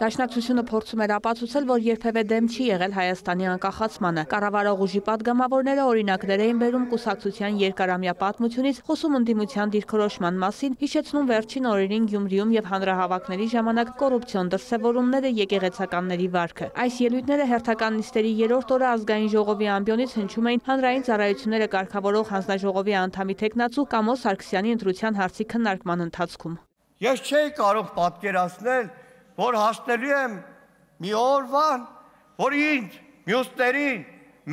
Դաշնակցությունը փորձում էր ապացուցել, որ երբևէ դեմ չի եղել Հայաստանի անկախացմանը։ Կառավարող ուժի պատգամավորները օրինակներ էին բերում կուսակցության երկարամյա պատմությունից, խոսում ընդդիմության դիրքորոշման մասին, հիշեցնում վերջին օրերին Գյումրիում եւ հանրահավաքների ժամանակ կոռուպցիոն դրսեւորումները, եկեղեցականների վարքը։ Այս ելույթները հերթական նիստերի երրորդ օրը ազգային ժողովի ամբիոնից հնչում էին հանրային ծառայությունները կարգավորող հանձնաժողովի անդամի թեկնածու Կամո Սարգսյանի ընտրության հարցի քննարկման ընթացքում։ Ես չէի կարող պատկերացնել, որ հասնելու եմ մի օրվան, որ ինձ մյուսներին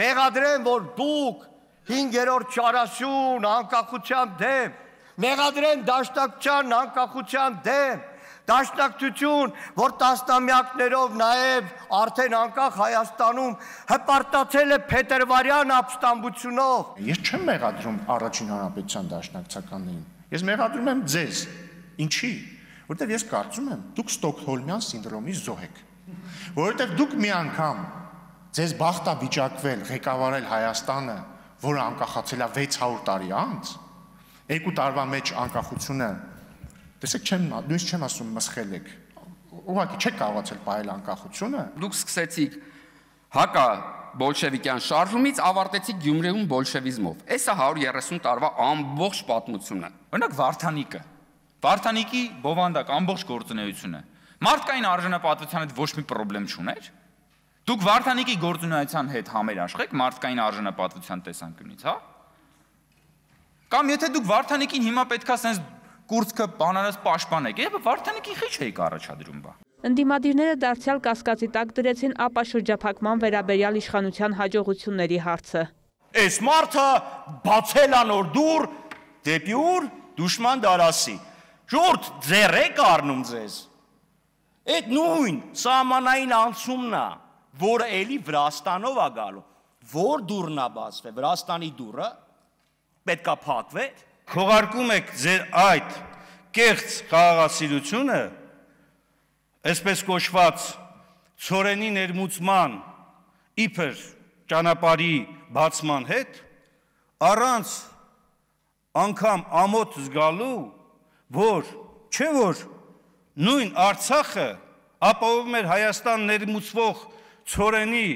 մեղադրեն, որ դուք 5-րդ 40 անկախության դեմ, մեղադրեն դաշնակցության անկախության դեմ, դաշնակցություն, որ տասնամյակներով նաև արդեն անկախ Հայաստանում հպարտացել է փետրվարյան ապստամբությունով։ Ես չեմ մեղադրում առաջին հանրապետության դաշնակցականներին, ես մեղադրում եմ ձեզ, ինչի, որովհետև ես կարծում եմ, դուք Ստոկհոլմյան սինդրոմի զոհ եք, որովհետև դուք մի անգամ ձեզ բախտ ա վիճակվել ղեկավարել Հայաստանը, որը անկախացել է 600 տարի անց, 2 տարվա մեջ անկախությունը, տեսեք, նույնիսկ չեմ ասում մսխել եք, ուղղակի չեք կարողացել պահել անկախությունը։ Դուք սկսեցիք հակա բոլշևիկյան շարժումից, ավարտեցիք Գյումրիում բոլշևիզմով։ Էսա 130 տարվա ամբողջ պատմությունը։ Օրինակ Վարդանիկի բովանդակ ամբողջ գործունեությունը մարդկային արժանապատվության հետ ոչ մի խնդրեմ չուներ։ Դուք Վարդանիկի գործունեության հետ համերաշխեք մարդկային արժանապատվության տեսանկյունից, հա? Կամ եթե դուք Վարդանիկին հիմա պետքա սենց կուրծքը բանանած պաշտպանեք, եւ Վարդանիկի խիչ էիք առաջադրում բա։ Ընդդիմադիրները դարձյալ կասկածի տակ դրեցին ապա շրջափակման վերաբերյալ իշխանության հաջողությունների հարցը։ Այս մարդը բացել անոր դուր դեպի ուր դուշման դարասի։ Ժողովուրդ ձեռ եք առնում ձեզ։ Այդ նույն սահմանային անցումն է, որը էլի Վրաստանով է գալու։ Որ դուրն է բացվել, Վրաստանի դուրը պետքա փակվի։ Քողարկում եք ձեր այդ կեղծ խաղաղասիրությունը, այսպես կոչված ցորենի ներմուծման իբր ճանապարհի բացման հետ, առանց անգամ ամոթ զգալու, որ նույն Արցախը ապահովում էր Հայաստան ներմուծվող ցորենի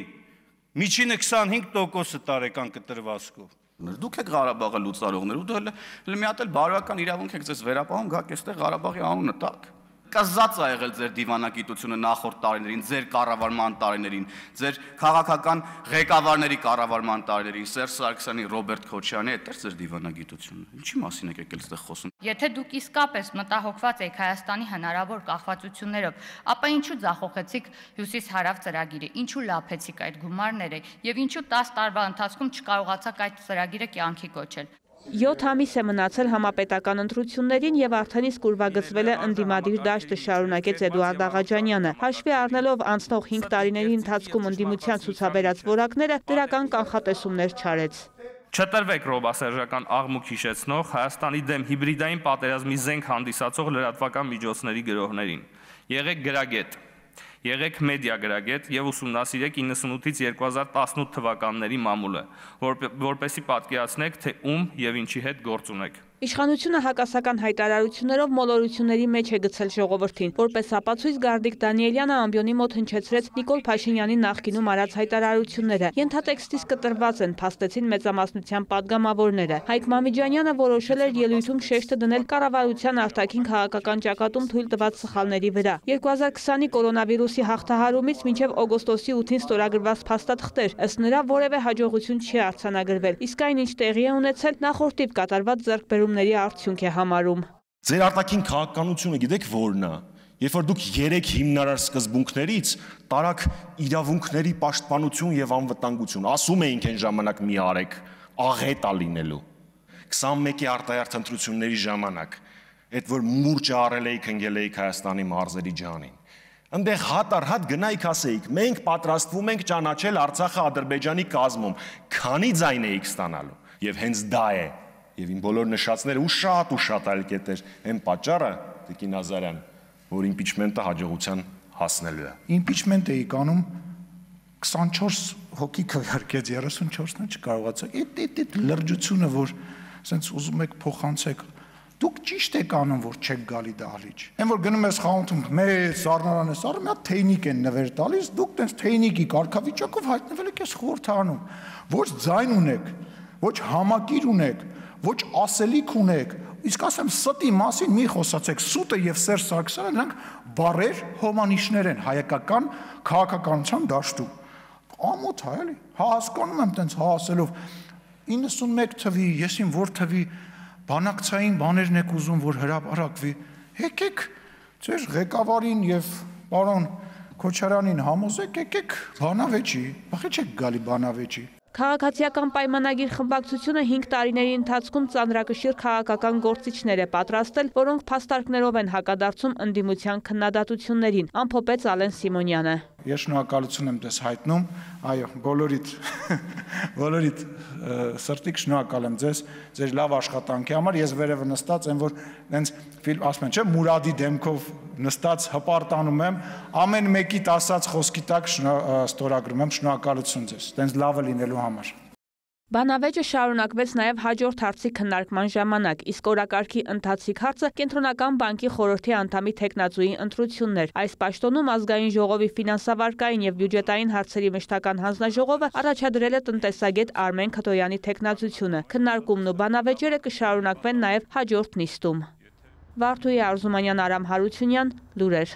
միջինը 25% տարեկան կտրվածքով։ Դուք եք Ղարաբաղը լուծարողներ, ու դու մի հատ էլ բարոյական իրավունք եք ձեզ վերապահում, գաք այստեղ Ղարաբաղի անունը տաք։ Կզած է եղել ձեր դիվանագիտությունը նախորդ տարիներին, ձեր կառավարման տարիներին, ձեր քաղաքական ղեկավարների կառավարման տարիներին, Սերժ Սարգսյանի, Ռոբերտ Քոչարյանի, այդ էր ձեր դիվանագիտությունը։ Ինչի մասին եք եկել այստեղ խոսում։ Եթե դուք իսկապես մտահոգված եք Հայաստանի հնարավոր կախվածություններով, ապա ինչու ձախողեցիք Հյուսիս-Հարավ ծրագիրը, ինչու լափեցիք այդ գումարները եւ ինչու 10 տարվա ընթացքում չկարողացաք այդ ծրագիրը կյանքի կոչել։ 7 ամիս է մնացել համապետական ընտրություններին եւ արդեն իսկ ուրվագծվել է ընդդիմադիր դաշտը, շարունակեց Էդուարդ Աղաջանյանը։ Հաշվի առնելով անցնող 5 տարիների ընթացքում ընդդիմության ցուցաբերած որակները, դրական կանխատեսումներ չարեց։ Չտրվեք ռոբասերժական աղմուկ հիշեցնող Հայաստանի դեմ հիբրիդային պատերազմի զենք հանդիսացող լրատվական միջոցների գրողներին։ Եղեք գրագետ, եղեք մեդիա գրագետ եւ ուսումնասիրեք 98-ից 2018 թվականների մամուլը, որպեսզի պատկերացնեք, թե ում եւ ինչի հետ գործ ունեք։ Իշխանությունը հակասական հայտարարություններով մոլորությունների մեջ է գցել ժողովրդին, որպես ապացույց Գարդիկ Դանիելյանը ամբիոնի մոտ հնչեցրեց Նիկոլ Փաշինյանի նախկինում արած հայտարարությունները։ Ենթատեքստից կտրված են, փաստեցին մեծամասնության պատգամավորները։ Հայկ Մամիջանյանը որոշել էր ելույթում շեշտը դնել կառավարության արտաքին քաղաքական ճակատում թույլ տված սխալների վրա։ 2020-ի կորոնավիրուսի հաղթահարումից մինչև օգոստոսի 8-ին ստորագրված փաստաթղթեր, ըստ նրա որևէ հաջողություն չի արձանագրվել, իսկ այն ինչ տեղի է ունեցել նախորդիվ կատարված ձեռքբերումների արդյունք է համարում։ Ձեր արտաքին քաղաքականությունը գիտեք որն է, երբ որ դուք 3 հիմնարար սկզբունքներից տարաք իրավունքների պաշտպանություն եւ անվտանգություն, ասում էինք այն ժամանակ մի արեք, աղետ ա լինելու։ 21-ի արտահերթ ընտրությունների ժամանակ, այդ որ մուրճը առել էիք ընկել էիք Հայաստանի մարզերի ջանին։ Այնտեղ հատ առ հատ գնայիք ասեիք, մենք պատրաստվում ենք ճանաչել Արցախը Ադրբեջանի կազմում, քանի ձայն էիք ստանալու։ Եվ հենց դա է։ Եվ իմ բոլոր նշածները ու շատ այլ կետեր, այն պատճառը, Տիկին Ազարյան, որ իմպիչմենտը հաջողության հասնելու է։ Իմպիչմենտ էիք անում 24 հոգի քվեարկեց, 34-ն չկարողացաք։ Այդ լրջությունը, որ ասենց ուզում եք փոխանցեք Դուք ճիշտ եք անում, որ չեք գալի դահլիճ։ Այն որ գնում ես խանութում, մեծ սառնարան ես առնում, մի հատ թեյնիկ են նվեր տալիս, դուք տենց թեյնիկի կարգավիճակով հայտնվել եք այս խորհրդանում։ Ոչ ձայն ունեք, ոչ համակիր ունեք, ոչ ասելիք ունեք։ Իսկ ասեմ ստի մասին մի խոսացեք, Սուտը եւ Սերժ Սարգսյանը նրանք բարեր հոմանիշներ են հայկական քաղաքականության դաշտում։ Ամոթ է, էլի։ Հասկանում եմ տենց հասելով 91 թվի, ես իմ որ թվի բանակցային բաներն եք ուզում, որ հրապարակվի, եկեք ձեր ղեկավարին եւ պարոն Քոչարյանին համոզեք, եկեք բանավեճի, բախի չեք գալի բանավեճի։ Քաղաքացիական պայմանագիր խմբակցությունը 5 տարիների ընթացքում ծանրակշիռ քաղաքական գործիչներ է պատրաստել, որոնք փաստարկներով են հակադարձում ընդդիմության քննադատություններին, ամփոփեց Ալեն Սիմոնյանը։ Ես շնորհակալություն եմ դες հայտնում, այո, բոլորիդ սրտիկ շնորհակալ եմ ձեզ, ձեր լավ աշխատանքի համար, ես վերևը նստած եմ, որ հենց ֆիլմ ասում են, չէ, Մուրադի դեմքով նստած հպարտանում եմ, ամեն մեկիդ ասած խոսքի տակ ստորագրում եմ, շնորհակալություն ձեզ, տենց լավը լինելու համար։ Բանավեճը շարունակվեց նաև հաջորդ հարցի քննարկման ժամանակ, իսկ օրակարգի ընթացիկ հարցը Կենտրոնական բանկի խորհրդի անդամի թեկնածուի ընտրությունն էր։ Այս պաշտոնում ազգային ժողովի ֆինանսավարկային եւ բյուջետային հարցերի մշտական հանձնաժողովը առաջադրել է տնտեսագետ Արմեն Քթոյանի թեկնածությունը։ Քննարկումն ու բանավեճերը կշարունակվեն նաև հաջորդ նիստում։ Վարդուհի Արզումանյան, Արամ Հարությունյան, լուրեր։